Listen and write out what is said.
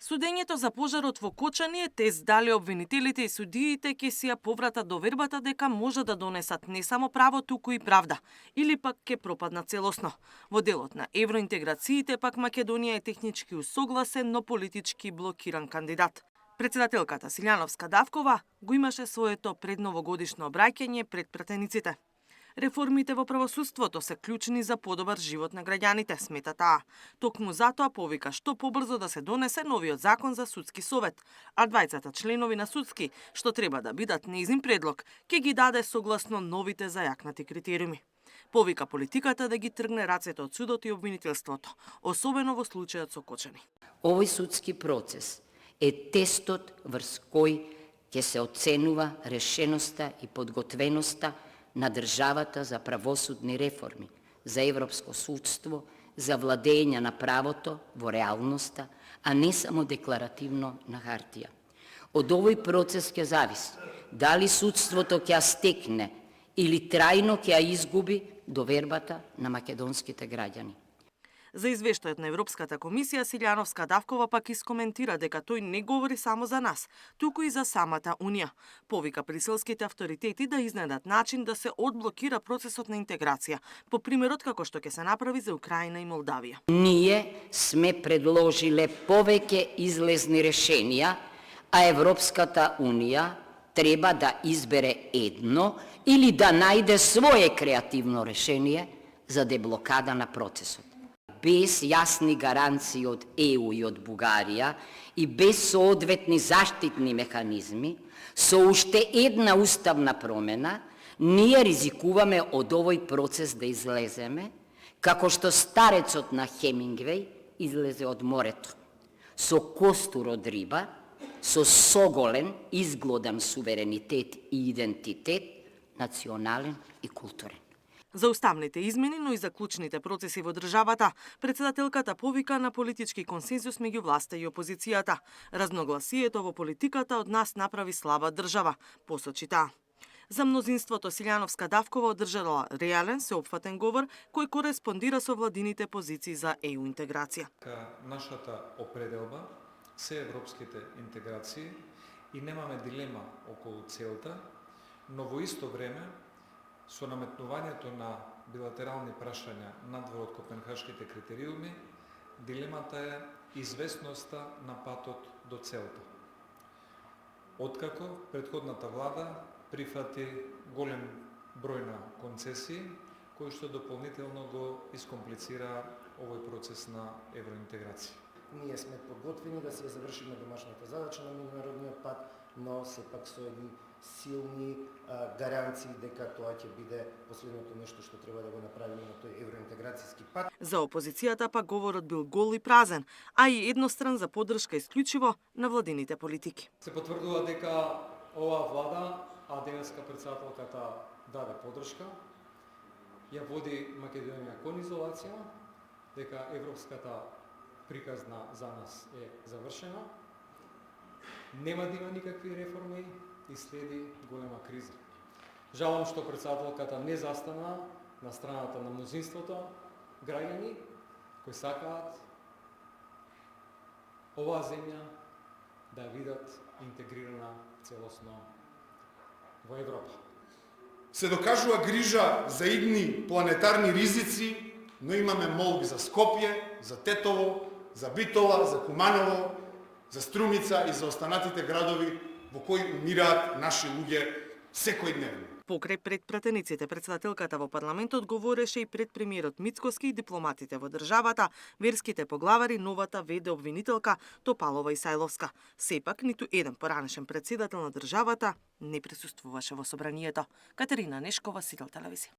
Судењето за пожарот во Кочани е тест дали обвинителите и судиите ќе си ја повратат довербата дека може да донесат не само право, туку и правда, или пак ќе пропаднат целосно. Во делот на евроинтеграциите пак Македонија е технички усогласен, но политички блокиран кандидат. Председателката Силјановска Давкова го имаше своето предновогодишно обраќање пред пратениците. Реформите во правосудството се клучни за подобар живот на граѓаните, смета таа. Токму затоа повика што побрзо да се донесе новиот закон за судски совет, а двајцата членови на судски, што треба да бидат нејзин предлог, ќе ги даде согласно новите зајакнати критериуми. Повика политиката да ги тргне рацете од судот и обвинителството, особено во случајот со Кочани. Овој судски процес е тестот врз кој ќе се оценува решеноста и подготвеноста на државата за правосудни реформи, за европско судство, за владење на правото во реалноста, а не само декларативно на хартија. Од овој процес ќе зависи дали судството ќе ја стекне или трајно ќе ја изгуби довербата на македонските граѓани. За извештајот на Европската комисија, Силјановска Давкова пак искоментира дека тој не говори само за нас, туку и за самата Унија. Повика бриселските авторитети да изнедат начин да се одблокира процесот на интеграција, по примерот како што ќе се направи за Украина и Молдавија. Ние сме предложиле повеќе излезни решенија, а Европската Унија треба да избере едно или да најде свое креативно решение за деблокада на процесот. Без јасни гаранции од ЕУ и од Бугарија и без соодветни заштитни механизми, со уште една уставна промена, ние ризикуваме од овој процес да излеземе, како што старецот на Хемингвеј излезе од морето, со костур од риба, со соголен, изглодан суверенитет и идентитет, национален и културен. За уставните измени, но и за клучните процеси во државата, председателката повика на политички консензус меѓу власта и опозицијата. Разногласието во политиката од нас направи слаба држава, посочи таа. За мнозинството Силјановска Давкова одржала реален, сеопфатен говор кој кореспондира со владините позиции за ЕУ интеграција. Нашата определба се европските интеграции и немаме дилема околу целта, но во исто време со наметнувањето на билатерални прашања надвор од копенхашките критериуми, дилемата е известноста на патот до целта. Откако претходната влада прифати голем број на концесии, кои што дополнително го искомплицира овој процес на евроинтеграција. Ние сме подготвени да се завршиме домашната задача на меѓународниот пат, но сепак со едни силни гаранции дека тоа ќе биде последното нешто што треба да го направиме на тој евроинтеграцијски пат. За опозицијата пак говорот бил гол и празен, а и едностран за поддршка исклучиво на владините политики. Се потврдува дека оваа влада, а денеска председателката даде поддршка, ја води Македонија кон изолација, дека европската приказна за нас е завршена, нема да има никакви реформи и следи голема криза. Жалам што председателката не застана на страната на мнозинството граѓани кои сакаат оваа земја да видат интегрирана целосно во Европа. Се докажува грижа за идни планетарни ризици, но имаме молби за Скопје, за Тетово, за Битола, за Куманово, за Струмица и за останатите градови во кои умираат наши луѓе секојдневно. Покрај пред пратениците, председателката во парламентот говореше и пред премиерот Мицкоски и дипломатите во државата, верските поглавари, новата ВД обвинителка Топалова и Сајловска. Сепак, ниту еден поранешен председател на државата не присуствуваше во собранието. Катерина Нешкова, Сител телевизија.